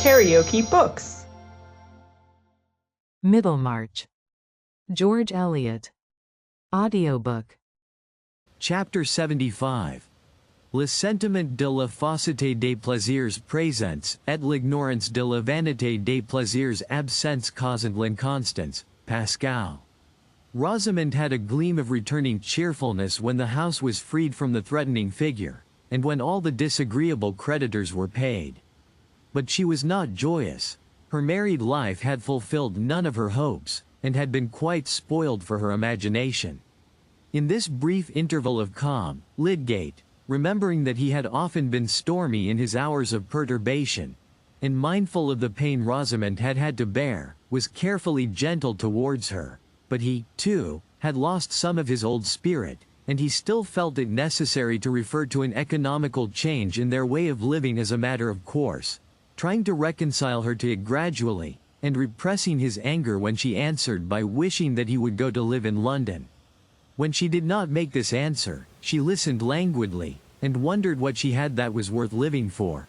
KaraokeBooks. Middlemarch. George Eliot. Audiobook. Chapter 75. Le sentiment de la fausseté des plaisirs présents, et l'ignorance de la vanité des plaisirs absents causant l'inconstance, Pascal. Rosamond had a gleam of returning cheerfulness when the house was freed from the threatening figure, and when all the disagreeable creditors were paid. But she was not joyous. Her married life had fulfilled none of her hopes, and had been quite spoiled for her imagination. In this brief interval of calm, Lydgate, remembering that he had often been stormy in his hours of perturbation, and mindful of the pain Rosamond had had to bear, was carefully gentle towards her, but he, too, had lost some of his old spirit, and he still felt it necessary to refer to an economical change in their way of living as a matter of course, trying to reconcile her to it gradually, and repressing his anger when she answered by wishing that he would go to live in London. When she did not make this answer, she listened languidly, and wondered what she had that was worth living for.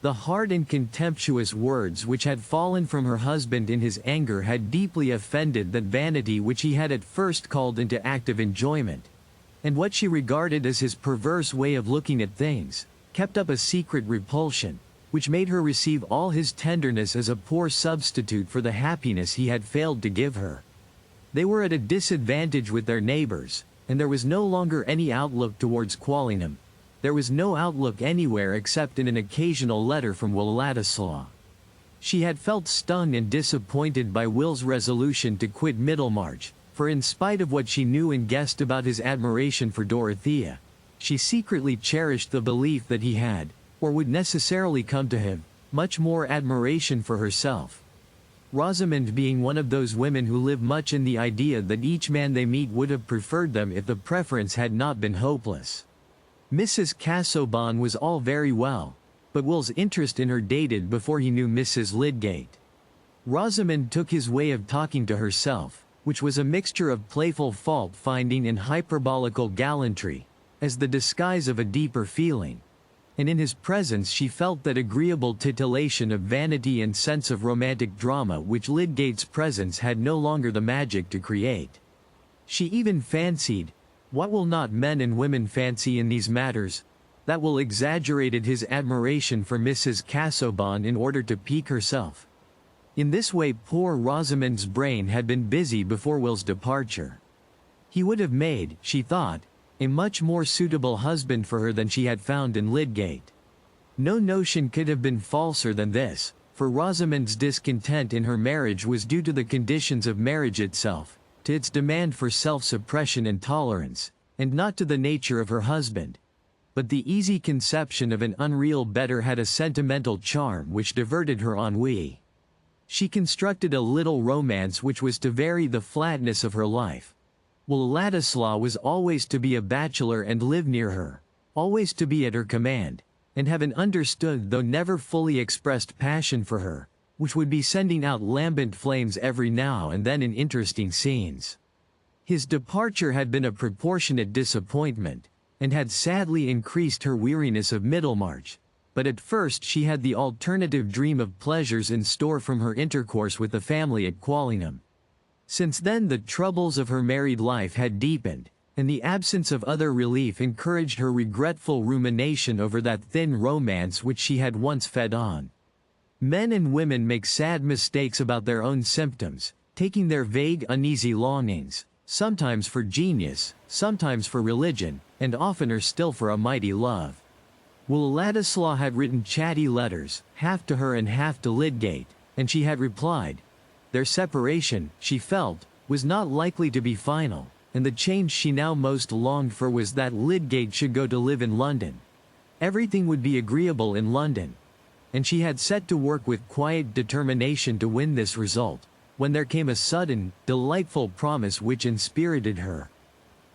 The hard and contemptuous words which had fallen from her husband in his anger had deeply offended that vanity which he had at first called into active enjoyment, and what she regarded as his perverse way of looking at things, kept up a secret repulsion, which made her receive all his tenderness as a poor substitute for the happiness he had failed to give her. They were at a disadvantage with their neighbors, and there was no longer any outlook towards Quallingham. There was no outlook anywhere except in an occasional letter from Will Ladislaw. She had felt stung and disappointed by Will's resolution to quit Middlemarch, for in spite of what she knew and guessed about his admiration for Dorothea, she secretly cherished the belief that he had, or would necessarily come to him, much more admiration for herself. Rosamond being one of those women who live much in the idea that each man they meet would have preferred them if the preference had not been hopeless. Mrs. Casaubon was all very well, but Will's interest in her dated before he knew Mrs. Lydgate. Rosamond took his way of talking to herself, which was a mixture of playful fault-finding and hyperbolical gallantry, as the disguise of a deeper feeling, and in his presence she felt that agreeable titillation of vanity and sense of romantic drama which Lydgate's presence had no longer the magic to create. She even fancied, what will not men and women fancy in these matters, that Will exaggerated his admiration for Mrs. Casaubon in order to pique herself. In this way poor Rosamond's brain had been busy before Will's departure. He would have made, she thought, a much more suitable husband for her than she had found in Lydgate. No notion could have been falser than this, for Rosamond's discontent in her marriage was due to the conditions of marriage itself, to its demand for self-suppression and tolerance, and not to the nature of her husband. But the easy conception of an unreal better had a sentimental charm which diverted her ennui. She constructed a little romance which was to vary the flatness of her life. Will Ladislaw was always to be a bachelor and live near her, always to be at her command, and have an understood though never fully expressed passion for her, which would be sending out lambent flames every now and then in interesting scenes. His departure had been a proportionate disappointment, and had sadly increased her weariness of Middlemarch, but at first she had the alternative dream of pleasures in store from her intercourse with the family at Quallingham. Since then the troubles of her married life had deepened, and the absence of other relief encouraged her regretful rumination over that thin romance which she had once fed on. Men and women make sad mistakes about their own symptoms, taking their vague uneasy longings, sometimes for genius, sometimes for religion, and oftener still for a mighty love. Will Ladislaw had written chatty letters, half to her and half to Lydgate, and she had replied. Their separation, she felt, was not likely to be final, and the change she now most longed for was that Lydgate should go to live in London. Everything would be agreeable in London, and she had set to work with quiet determination to win this result, when there came a sudden, delightful promise which inspirited her.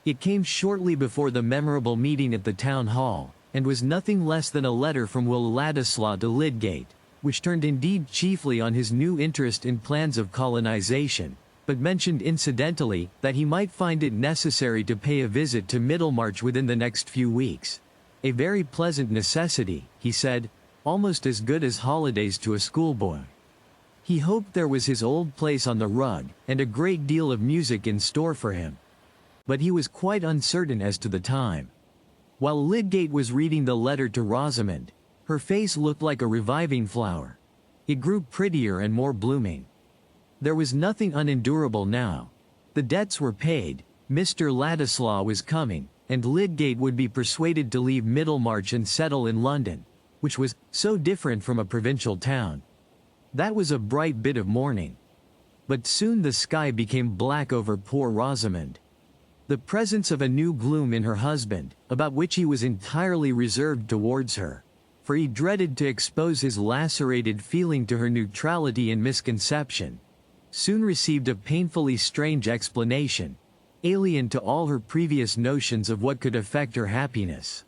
It came shortly before the memorable meeting at the town hall, and was nothing less than a letter from Will Ladislaw to Lydgate, which turned indeed chiefly on his new interest in plans of colonization, but mentioned incidentally that he might find it necessary to pay a visit to Middlemarch within the next few weeks. A very pleasant necessity, he said, almost as good as holidays to a schoolboy. He hoped there was his old place on the rug, and a great deal of music in store for him. But he was quite uncertain as to the time. While Lydgate was reading the letter to Rosamond, her face looked like a reviving flower. It grew prettier and more blooming. There was nothing unendurable now. The debts were paid, Mr. Ladislaw was coming, and Lydgate would be persuaded to leave Middlemarch and settle in London, which was so different from a provincial town. That was a bright bit of morning. But soon the sky became black over poor Rosamond. The presence of a new gloom in her husband, about which he was entirely reserved towards her, for he dreaded to expose his lacerated feeling to her neutrality and misconception, soon received a painfully strange explanation, alien to all her previous notions of what could affect her happiness.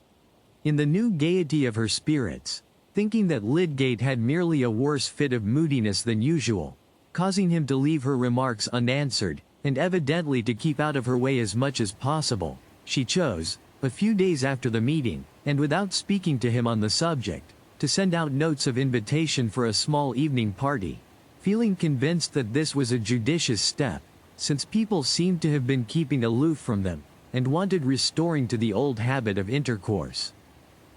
In the new gaiety of her spirits, thinking that Lydgate had merely a worse fit of moodiness than usual, causing him to leave her remarks unanswered, and evidently to keep out of her way as much as possible, she chose, a few days after the meeting, and without speaking to him on the subject, to send out notes of invitation for a small evening party, feeling convinced that this was a judicious step, since people seemed to have been keeping aloof from them, and wanted restoring to the old habit of intercourse.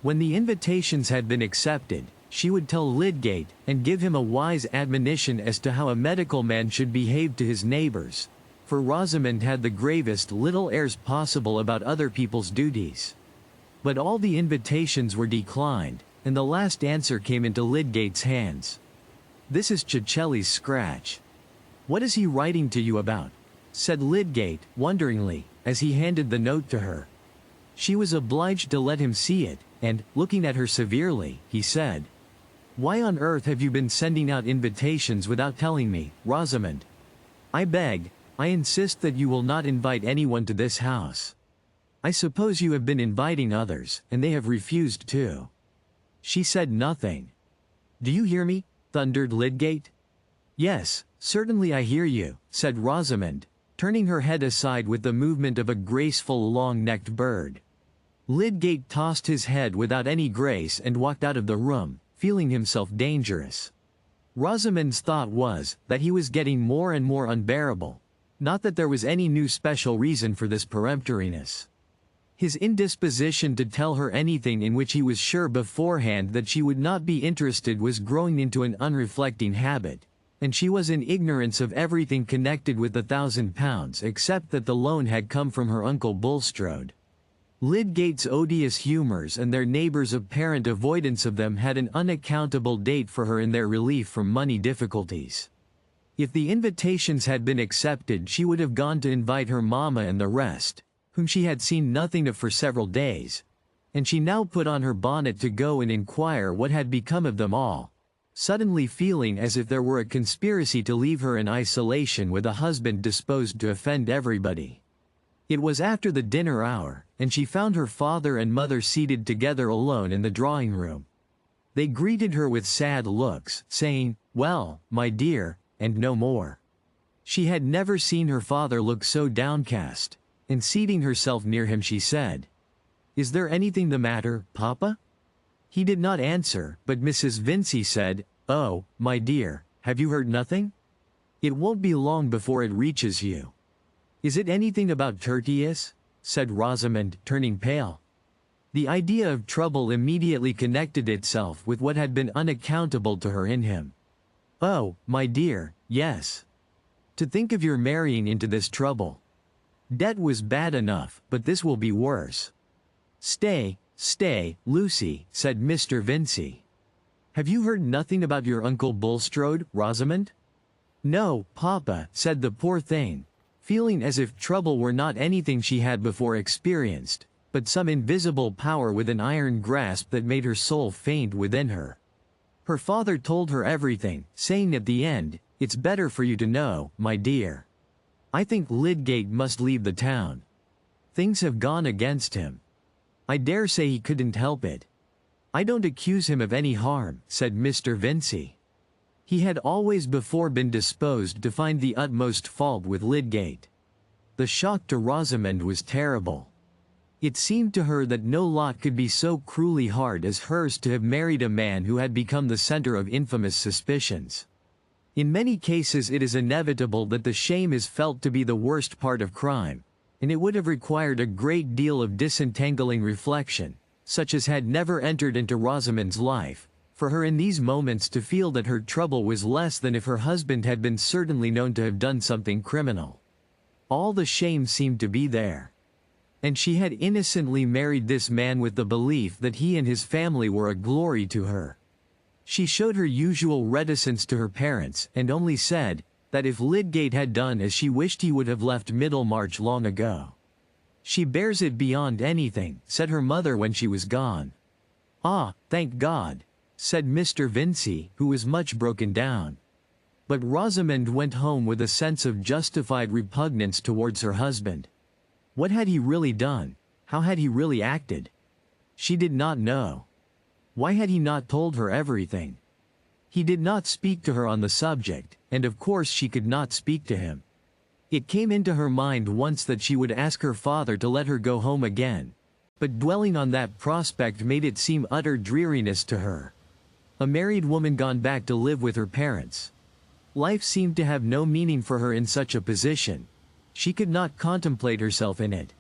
When the invitations had been accepted, she would tell Lydgate, and give him a wise admonition as to how a medical man should behave to his neighbors, for Rosamond had the gravest little airs possible about other people's duties. But all the invitations were declined, and the last answer came into Lydgate's hands. "This is Cicelli's scratch." "What is he writing to you about?" said Lydgate, wonderingly, as he handed the note to her. She was obliged to let him see it, and, looking at her severely, he said, "Why on earth have you been sending out invitations without telling me, Rosamond? I beg, I insist that you will not invite anyone to this house. I suppose you have been inviting others, and they have refused too." She said nothing. "Do you hear me?" thundered Lydgate. "Yes, certainly I hear you," said Rosamond, turning her head aside with the movement of a graceful long-necked bird. Lydgate tossed his head without any grace and walked out of the room, feeling himself dangerous. Rosamond's thought was that he was getting more and more unbearable, not that there was any new special reason for this peremptoriness. His indisposition to tell her anything in which he was sure beforehand that she would not be interested was growing into an unreflecting habit, and she was in ignorance of everything connected with the £1,000 except that the loan had come from her uncle Bulstrode. Lydgate's odious humours and their neighbours' apparent avoidance of them had an unaccountable date for her in their relief from money difficulties. If the invitations had been accepted, she would have gone to invite her mamma and the rest, whom she had seen nothing of for several days, and she now put on her bonnet to go and inquire what had become of them all, suddenly feeling as if there were a conspiracy to leave her in isolation with a husband disposed to offend everybody. It was after the dinner hour, and she found her father and mother seated together alone in the drawing-room. They greeted her with sad looks, saying, "Well, my dear," and no more. She had never seen her father look so downcast, and seating herself near him she said, "Is there anything the matter, Papa?" He did not answer, but Mrs. Vincey said, "Oh, my dear, have you heard nothing? It won't be long before it reaches you." "Is it anything about Tertius?" said Rosamond, turning pale. The idea of trouble immediately connected itself with what had been unaccountable to her in him. "Oh, my dear, yes. To think of your marrying into this trouble. Debt was bad enough, but this will be worse." Stay, Lucy," said Mr. Vincey. "Have you heard nothing about your uncle Bulstrode, Rosamond?" "No, Papa," said the poor thing, feeling as if trouble were not anything she had before experienced, but some invisible power with an iron grasp that made her soul faint within her. Her father told her everything, saying at the end, "It's better for you to know, my dear. I think Lydgate must leave the town. Things have gone against him. I dare say he couldn't help it." "I don't accuse him of any harm," said Mr. Vincey. He had always before been disposed to find the utmost fault with Lydgate. The shock to Rosamond was terrible. It seemed to her that no lot could be so cruelly hard as hers to have married a man who had become the center of infamous suspicions. In many cases it is inevitable that the shame is felt to be the worst part of crime, and it would have required a great deal of disentangling reflection, such as had never entered into Rosamond's life, for her in these moments to feel that her trouble was less than if her husband had been certainly known to have done something criminal. All the shame seemed to be there. And she had innocently married this man with the belief that he and his family were a glory to her. She showed her usual reticence to her parents and only said that if Lydgate had done as she wished he would have left Middlemarch long ago. "She bears it beyond anything," said her mother when she was gone. "Ah, thank God," said Mr. Vincey, who was much broken down. But Rosamond went home with a sense of justified repugnance towards her husband. What had he really done? How had he really acted? She did not know. Why had he not told her everything? He did not speak to her on the subject, and of course she could not speak to him. It came into her mind once that she would ask her father to let her go home again, but dwelling on that prospect made it seem utter dreariness to her. A married woman gone back to live with her parents. Life seemed to have no meaning for her in such a position. She could not contemplate herself in it.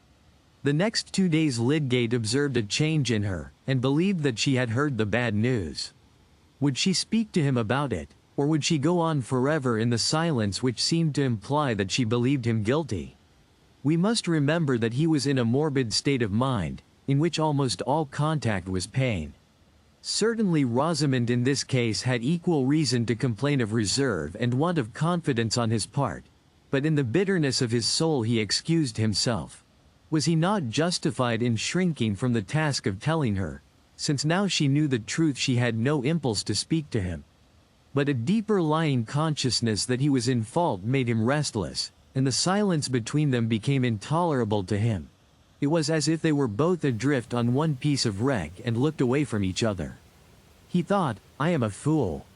The next 2 days Lydgate observed a change in her, and believed that she had heard the bad news. Would she speak to him about it, or would she go on forever in the silence which seemed to imply that she believed him guilty? We must remember that he was in a morbid state of mind, in which almost all contact was pain. Certainly Rosamond in this case had equal reason to complain of reserve and want of confidence on his part, but in the bitterness of his soul he excused himself. Was he not justified in shrinking from the task of telling her, since now she knew the truth she had no impulse to speak to him? But a deeper lying consciousness that he was in fault made him restless, and the silence between them became intolerable to him. It was as if they were both adrift on one piece of wreck and looked away from each other. He thought, "I am a fool.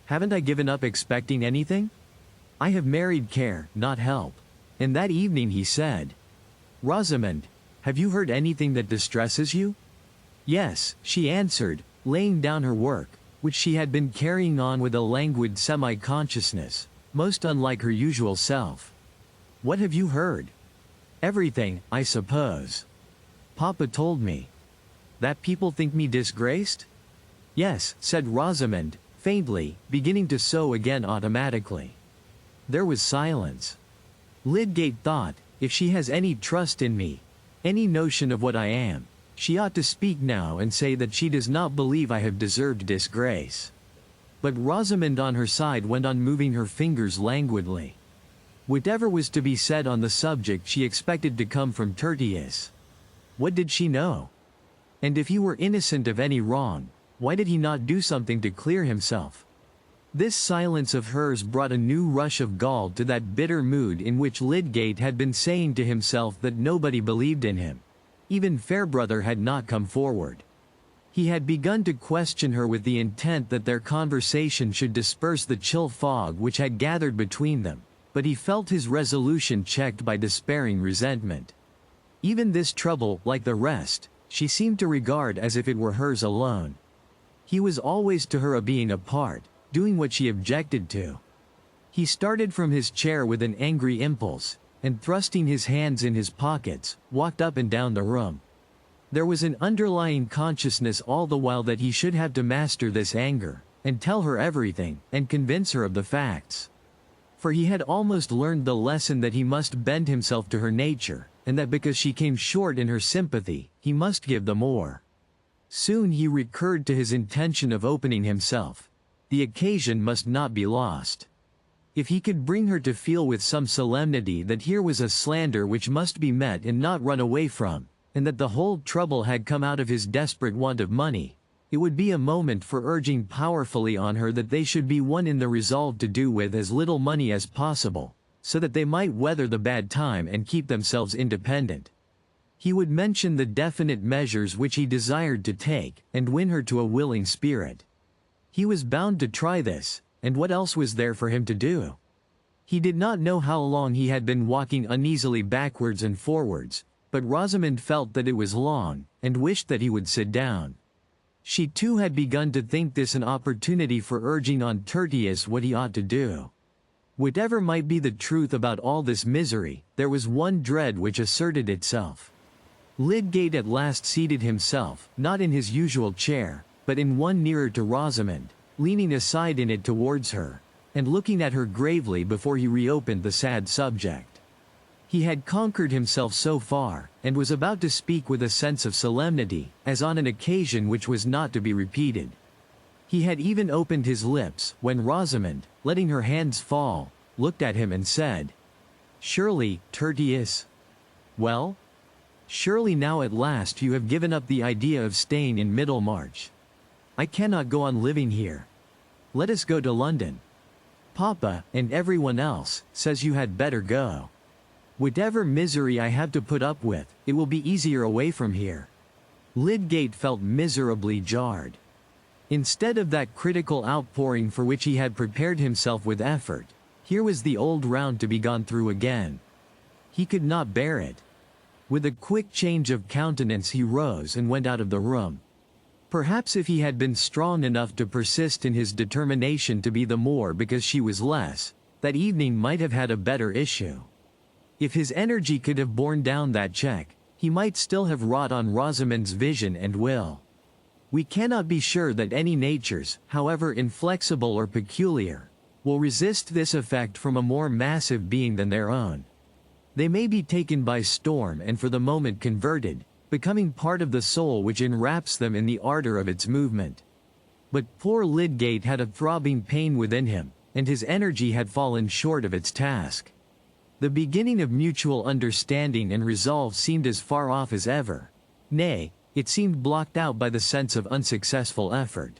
Haven't I given up expecting anything? I have married care, not help." And that evening he said, "Rosamond, have you heard anything that distresses you?" "Yes," she answered, laying down her work, which she had been carrying on with a languid semi-consciousness, most unlike her usual self. "What have you heard?" "Everything, I suppose. Papa told me." "That people think me disgraced?" "Yes," said Rosamond, faintly, beginning to sew again automatically. There was silence. Lydgate thought, if she has any trust in me, any notion of what I am, she ought to speak now and say that she does not believe I have deserved disgrace. But Rosamond on her side went on moving her fingers languidly. Whatever was to be said on the subject she expected to come from Tertius. What did she know? And if he were innocent of any wrong, why did he not do something to clear himself? This silence of hers brought a new rush of gall to that bitter mood in which Lydgate had been saying to himself that nobody believed in him. Even Fairbrother had not come forward. He had begun to question her with the intent that their conversation should disperse the chill fog which had gathered between them, but he felt his resolution checked by despairing resentment. Even this trouble, like the rest, she seemed to regard as if it were hers alone. He was always to her a being apart, doing what she objected to. He started from his chair with an angry impulse, and thrusting his hands in his pockets, walked up and down the room. There was an underlying consciousness all the while that he should have to master this anger, and tell her everything, and convince her of the facts. For he had almost learned the lesson that he must bend himself to her nature, and that because she came short in her sympathy, he must give the more. Soon he recurred to his intention of opening himself. The occasion must not be lost. If he could bring her to feel with some solemnity that here was a slander which must be met and not run away from, and that the whole trouble had come out of his desperate want of money, it would be a moment for urging powerfully on her that they should be one in the resolve to do with as little money as possible, so that they might weather the bad time and keep themselves independent. He would mention the definite measures which he desired to take, and win her to a willing spirit. He was bound to try this, and what else was there for him to do? He did not know how long he had been walking uneasily backwards and forwards, but Rosamond felt that it was long, and wished that he would sit down. She too had begun to think this an opportunity for urging on Tertius what he ought to do. Whatever might be the truth about all this misery, there was one dread which asserted itself. Lydgate at last seated himself, not in his usual chair, but in one nearer to Rosamond, leaning aside in it towards her, and looking at her gravely before he reopened the sad subject. He had conquered himself so far, and was about to speak with a sense of solemnity, as on an occasion which was not to be repeated. He had even opened his lips, when Rosamond, letting her hands fall, looked at him and said, "Surely, Tertius." "Well? Surely now at last you have given up the idea of staying in Middlemarch. I cannot go on living here. Let us go to London. Papa, and everyone else, says you had better go. Whatever misery I have to put up with, it will be easier away from here." Lydgate felt miserably jarred. Instead of that critical outpouring for which he had prepared himself with effort, here was the old round to be gone through again. He could not bear it. With a quick change of countenance he rose and went out of the room. Perhaps if he had been strong enough to persist in his determination to be the more because she was less, that evening might have had a better issue. If his energy could have borne down that check, he might still have wrought on Rosamond's vision and will. We cannot be sure that any natures, however inflexible or peculiar, will resist this effect from a more massive being than their own. They may be taken by storm and for the moment converted, becoming part of the soul which enwraps them in the ardor of its movement. But poor Lydgate had a throbbing pain within him, and his energy had fallen short of its task. The beginning of mutual understanding and resolve seemed as far off as ever. Nay, it seemed blocked out by the sense of unsuccessful effort.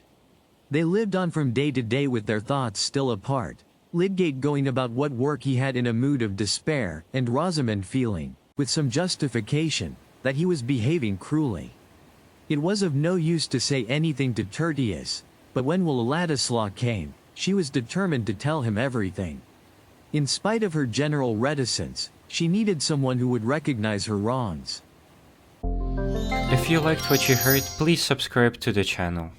They lived on from day to day with their thoughts still apart, Lydgate going about what work he had in a mood of despair, and Rosamond feeling, with some justification, that he was behaving cruelly. It was of no use to say anything to Tertius, but when Will Ladislaw came, she was determined to tell him everything. In spite of her general reticence, she needed someone who would recognize her wrongs. If you liked what you heard, please subscribe to the channel.